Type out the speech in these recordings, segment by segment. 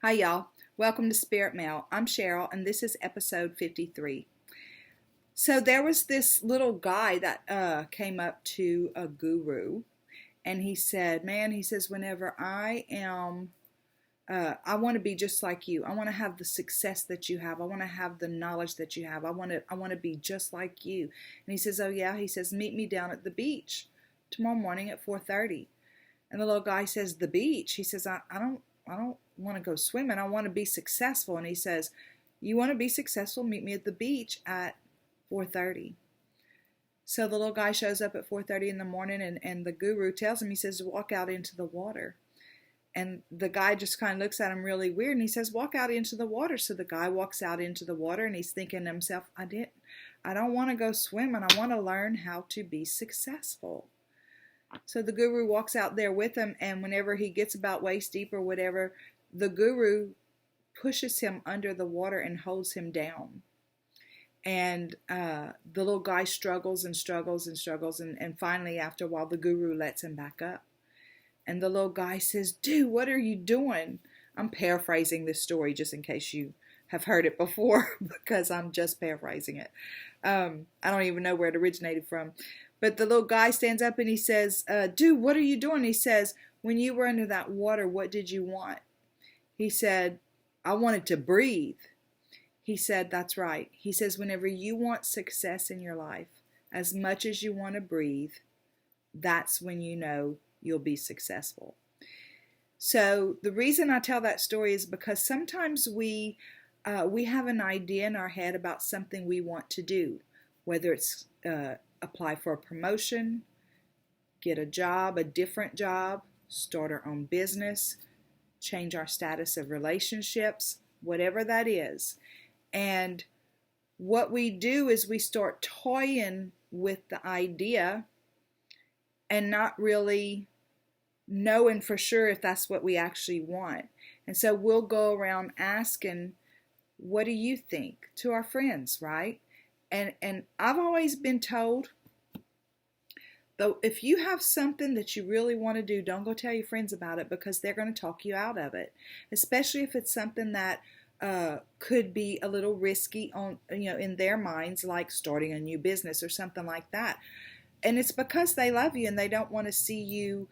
Hi, y'all. Welcome to Spirit Mail. I'm Cheryl, and this is episode 53. So there was this little guy that came up to a guru, and he said, "Man," he says, "whenever I want to be just like you. I want to have the success that you have. I want to have the knowledge that you have. I want to be just like you." And he says, "Oh yeah." He says, "Meet me down at the beach tomorrow morning at 4:30." And the little guy says, "The beach?" He says, I don't want to go swimming. I want to be successful." And he says, "You want to be successful? Meet me at the beach at 4:30." So the little guy shows up at 4:30 in the morning, and the guru tells him, he says, to walk out into the water. And the guy just kind of looks at him really weird, and he says, "Walk out into the water." So the guy walks out into the water, and he's thinking to himself, I don't want to go swimming. I want to learn how to be successful. So the guru walks out there with him, and whenever he gets about waist deep or whatever, the guru pushes him under the water and holds him down. And the little guy struggles and struggles and struggles, and finally, after a while, the guru lets him back up. And the little guy says, "Dude, what are you doing?" I'm paraphrasing this story just in case you have heard it before, because I'm just paraphrasing it. I don't even know where it originated from. But the little guy stands up and he says, "Dude, what are you doing?" He says, "When you were under that water, what did you want?" He said, "I wanted to breathe." He said, "That's right." He says, "Whenever you want success in your life, as much as you want to breathe, that's when you know you'll be successful." So the reason I tell that story is because sometimes we have an idea in our head about something we want to do, whether it's apply for a promotion, get a job, a different job, start our own business, change our status of relationships, whatever that is. And what we do is we start toying with the idea and not really knowing for sure if that's what we actually want. And so we'll go around asking, "What do you think?" to our friends, right? And I've always been told, though, if you have something that you really want to do, don't go tell your friends about it, because they're going to talk you out of it, especially if it's something that could be a little risky in their minds, like starting a new business or something like that. And it's because they love you and they don't want to see you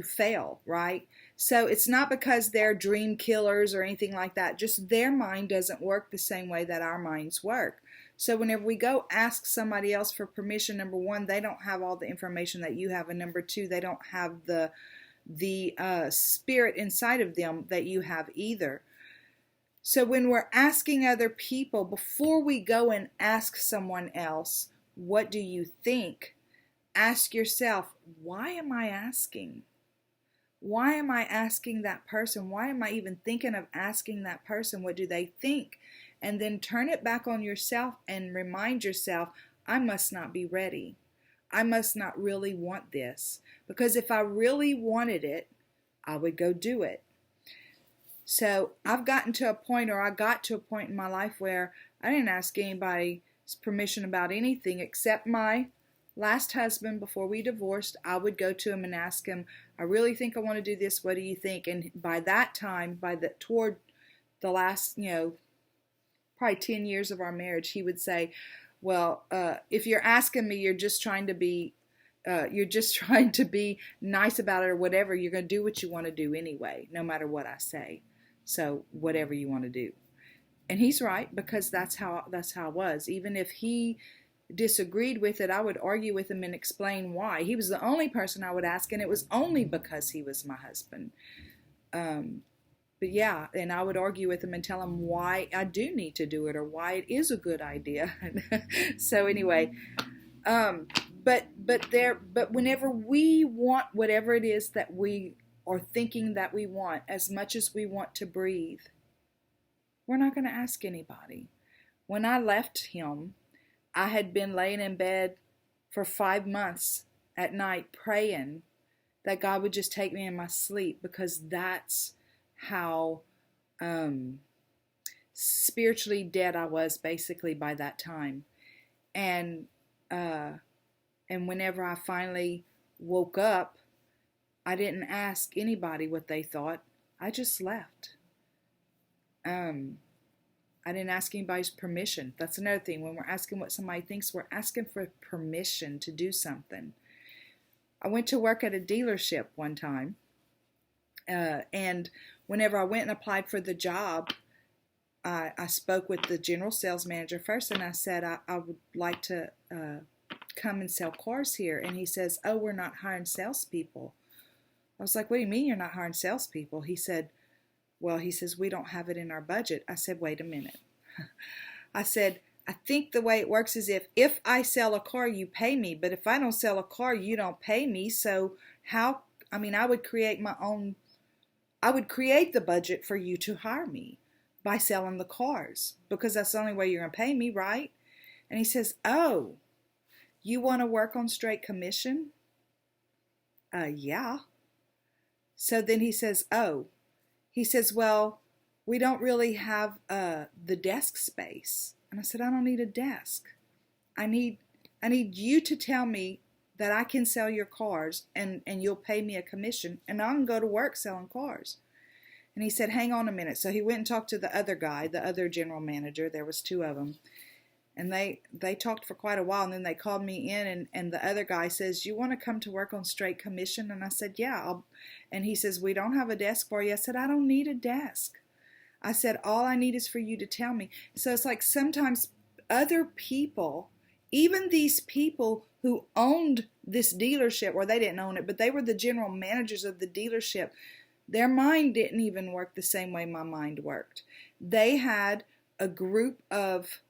fail, right? So it's not because they're dream killers or anything like that. Just their mind doesn't work the same way that our minds work. So whenever we go ask somebody else for permission, number one, they don't have all the information that you have, and number two, they don't have the spirit inside of them that you have either. So when we're asking other people, before we go and ask someone else, "What do you think?" ask yourself, why am I asking? Why am I asking that person? Why am I even thinking of asking that person? What do they think? And then turn it back on yourself and remind yourself, I must not be ready. I must not really want this. Because if I really wanted it, I would go do it. So I got to a point in my life where I didn't ask anybody's permission about anything except my last husband. Before we divorced, I would go to him and ask him, "I really think I want to do this. What do you think?" And by that time, toward the last, probably 10 years of our marriage, he would say, "Well, if you're asking me, you're just trying to be nice about it or whatever. You're going to do what you want to do anyway, no matter what I say. So whatever you want to do." And he's right, because that's how I was. Even if he disagreed with it, I would argue with him and explain why. He was the only person I would ask, and it was only because he was my husband. But yeah, and I would argue with him and tell him why I do need to do it, or why it is a good idea. So anyway, but whenever we want whatever it is that we are thinking that we want, as much as we want to breathe, we're not going to ask anybody. When I left him, I had been laying in bed for 5 months at night praying that God would just take me in my sleep, because that's how spiritually dead I was basically by that time. And whenever I finally woke up, I didn't ask anybody what they thought. I just left. I didn't ask anybody's permission. That's another thing. When we're asking what somebody thinks, we're asking for permission to do something. I went to work at a dealership one time, and whenever I went and applied for the job, I spoke with the general sales manager first, and I said, I would like to come and sell cars here. And he says, oh, we're not hiring salespeople. I was like, what do you mean you're not hiring salespeople? He said, well, he says, we don't have it in our budget. I said, wait a minute. I said, I think the way it works is if I sell a car, you pay me. But if I don't sell a car, you don't pay me. So I would create the budget for you to hire me by selling the cars, because that's the only way you're going to pay me, right? And he says, oh, you want to work on straight commission? Yeah. So then he says, well, we don't really have the desk space. And I said, I don't need a desk. I need you to tell me that I can sell your cars and you'll pay me a commission, and I can go to work selling cars. And he said, hang on a minute. So he went and talked to the other guy, the other general manager. There was two of them. And they talked for quite a while, and then they called me in, and the other guy says, you want to come to work on straight commission? And I said, yeah. And he says, we don't have a desk for you. I said, I don't need a desk. I said, all I need is for you to tell me. So it's like sometimes other people, even these people who owned this dealership, or they didn't own it, but they were the general managers of the dealership, their mind didn't even work the same way my mind worked. They had a group of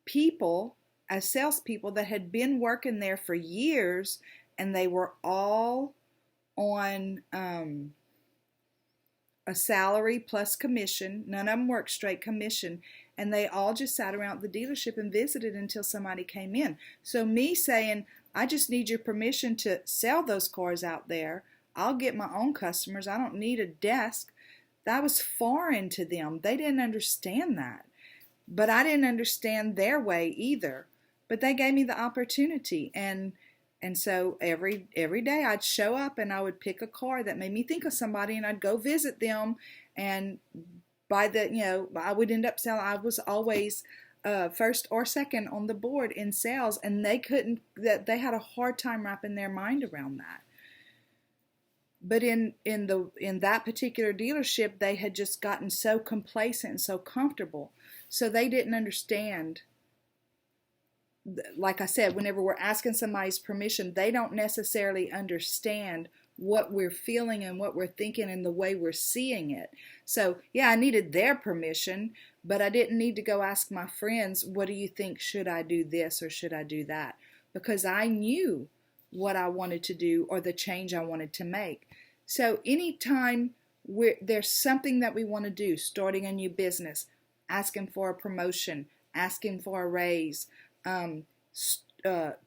people as salespeople that had been working there for years, and they were all on a salary plus commission. None of them worked straight commission, and they all just sat around the dealership and visited until somebody came in. So me saying, I just need your permission to sell those cars out there. I'll get my own customers. I don't need a desk. That was foreign to them. They didn't understand that. But I didn't understand their way either. But they gave me the opportunity. And so every day I'd show up and I would pick a car that made me think of somebody, and I'd go visit them. And by I would end up selling. I was always first or second on the board in sales, and they had a hard time wrapping their mind around that. But in that particular dealership, they had just gotten so complacent and so comfortable. So they didn't understand. Like I said, whenever we're asking somebody's permission, they don't necessarily understand what we're feeling and what we're thinking and the way we're seeing it. So yeah, I needed their permission, but I didn't need to go ask my friends, what do you think? Should I do this or should I do that? Because I knew what I wanted to do or the change I wanted to make. So anytime there's something that we want to do, starting a new business, asking for a promotion, asking for a raise,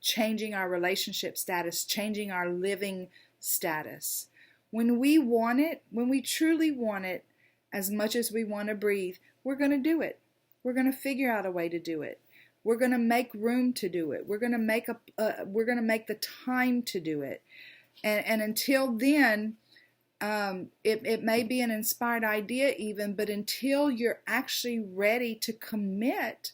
changing our relationship status, changing our living status. When we want it, when we truly want it, as much as we want to breathe, we're going to do it. We're going to figure out a way to do it. We're going to make room to do it. We're going to make the time to do it. And until then, it may be an inspired idea even, but until you're actually ready to commit,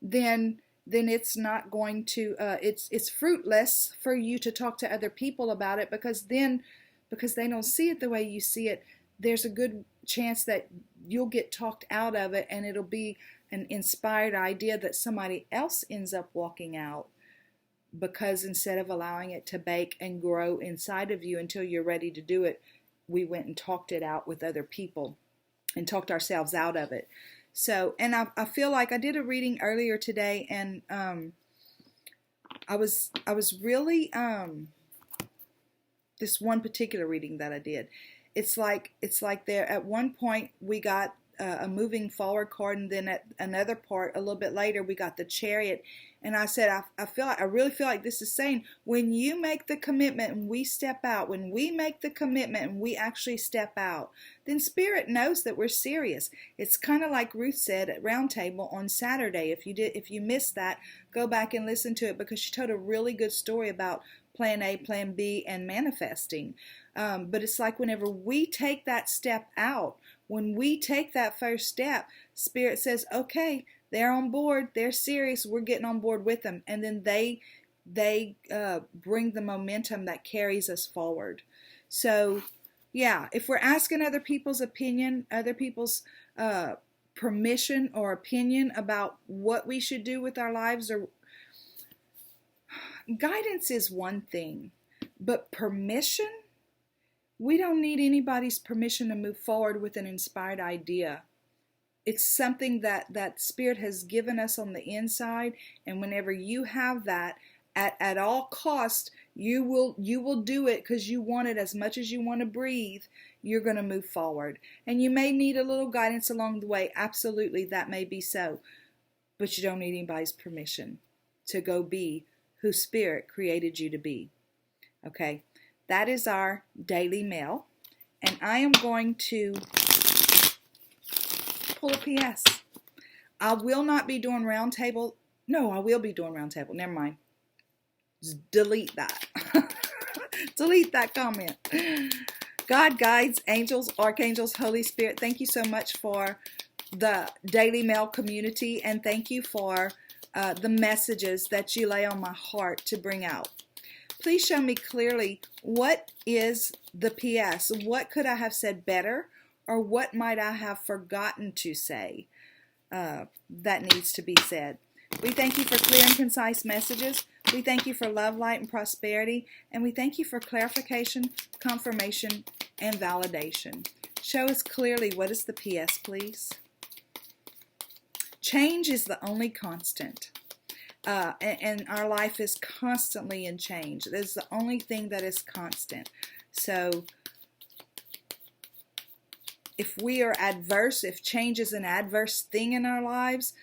then it's not going to, it's fruitless for you to talk to other people about it, because they don't see it the way you see it. There's a good chance that you'll get talked out of it, and it'll be an inspired idea that somebody else ends up walking out, because instead of allowing it to bake and grow inside of you until you're ready to do it, we went and talked it out with other people and talked ourselves out of it. So, and I feel like I did a reading earlier today, and I was really this one particular reading that I did. It's like there at one point we got a moving forward card, and then at another part a little bit later we got the Chariot. And I said, I really feel like this is saying, when you make the commitment and we step out, when we make the commitment and we actually step out, then Spirit knows that we're serious. It's kind of like Ruth said at Roundtable on Saturday. If you missed that, go back and listen to it, because she told a really good story about plan A, plan B, and manifesting. But it's like whenever we take that step out, when we take that first step, Spirit says, okay, they're on board, they're serious, we're getting on board with them. And then they bring the momentum that carries us forward. So yeah, if we're asking other people's opinion, other people's permission or opinion about what we should do with our lives, or guidance is one thing, but permission, we don't need anybody's permission to move forward with an inspired idea. It's something that Spirit has given us on the inside, and whenever you have that, at all cost, you will do it because you want it as much as you want to breathe. You're going to move forward, and you may need a little guidance along the way. Absolutely, that may be so, but you don't need anybody's permission to go be who Spirit created you to be. Okay, that is our daily mail, and I am going to pull a PS. I will not be doing roundtable. No, I will be doing roundtable. Never mind. Just delete that. Delete that comment. God, guides, angels, archangels, Holy Spirit, thank you so much for the Daily Mail community, and thank you for the messages that you lay on my heart to bring out. Please show me clearly, what is the PS? What could I have said better, or what might I have forgotten to say that needs to be said? We thank you for clear and concise messages. We thank you for love, light, and prosperity. And we thank you for clarification, confirmation, and validation. Show us clearly, what is the PS, please? Change is the only constant. And our life is constantly in change. That's the only thing that is constant. So if we are adverse, if change is an adverse thing in our lives,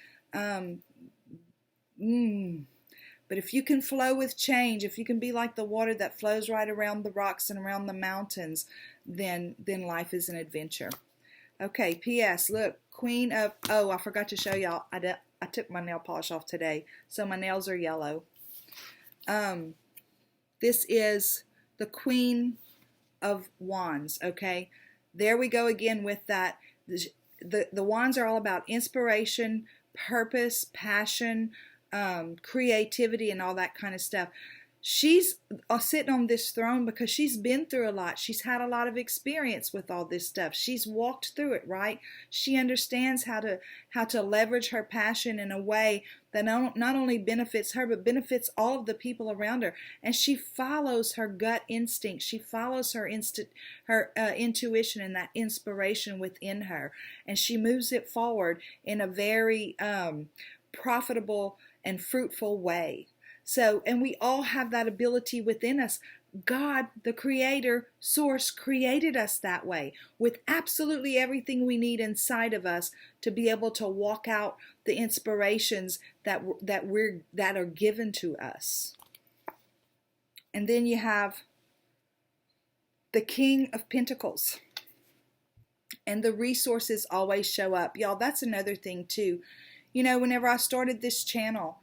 but if you can flow with change, if you can be like the water that flows right around the rocks and around the mountains, then life is an adventure. Okay, P.S. Look, Queen of... Oh, I forgot to show y'all. I took my nail polish off today, so my nails are yellow. This is the Queen of Wands, okay? There we go again with that. The wands are all about inspiration, purpose, passion, creativity, and all that kind of stuff. She's sitting on this throne because she's been through a lot. She's had a lot of experience with all this stuff. She's walked through it, right? She understands how to leverage her passion in a way that not only benefits her, but benefits all of the people around her. And she follows her gut instinct. She follows her intuition and that inspiration within her. And she moves it forward in a very profitable and fruitful way. So, and we all have that ability within us. God, the creator, source, created us that way, with absolutely everything we need inside of us to be able to walk out the inspirations that are given to us. And then you have the King of Pentacles. And the resources always show up. Y'all, that's another thing too. You know, whenever I started this channel,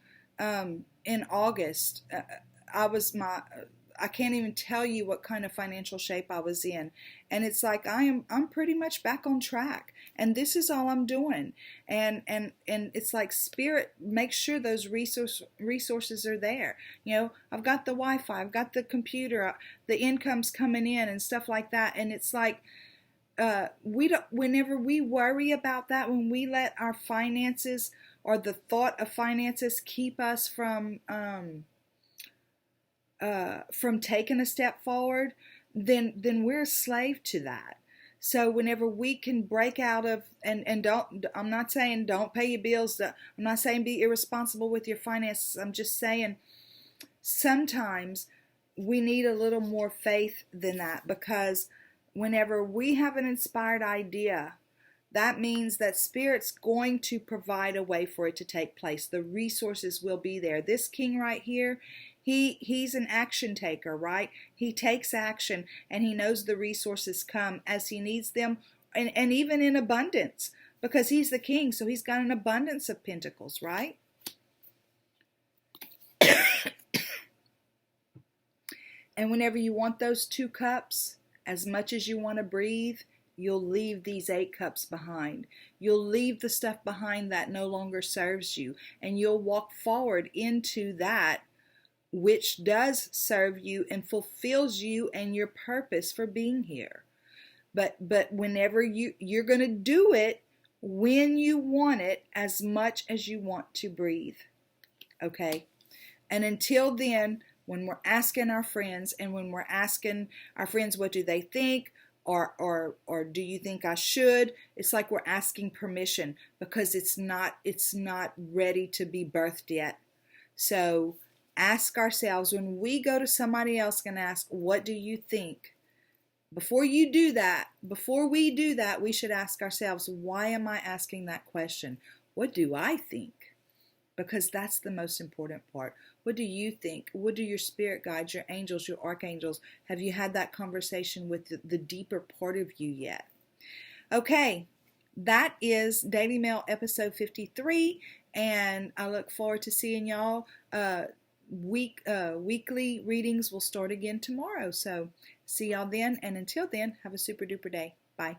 in August, I can't even tell you what kind of financial shape I was in. And it's like, I'm pretty much back on track. And this is all I'm doing. And it's like, Spirit, make sure those resources are there. You know, I've got the Wi-Fi, I've got the computer, the income's coming in and stuff like that. And it's like, whenever we worry about that, when we let our finances or the thought of finances keep us from taking a step forward, then we're a slave to that. So whenever we can break out of, and don't, I'm not saying don't pay your bills, I'm not saying be irresponsible with your finances, I'm just saying sometimes we need a little more faith than that, because whenever we have an inspired idea, that means that Spirit's going to provide a way for it to take place. The resources will be there. This king right here, he's an action taker, right? He takes action, and he knows the resources come as he needs them, and even in abundance, because he's the king, so he's got an abundance of pentacles, right? And whenever you want those 2 cups, as much as you want to breathe, you'll leave these 8 cups behind. You'll leave the stuff behind that no longer serves you, and you'll walk forward into that which does serve you and fulfills you and your purpose for being here. But whenever you're going to do it when you want it, as much as you want to breathe. Okay? And until then, when we're asking our friends, and when we're asking our friends what do they think, or do you think I should, it's like we're asking permission, because it's not ready to be birthed yet. So ask ourselves, when we go to somebody else and ask, what do you think? Before we do that, we should ask ourselves, why am I asking that question? What do I think? Because that's the most important part. What do you think? What do your spirit guides, your angels, your archangels? Have you had that conversation with the deeper part of you yet? Okay, that is Daily Mail episode 53, and I look forward to seeing y'all. Weekly readings will start again tomorrow. So see y'all then, and until then, have a super duper day. Bye.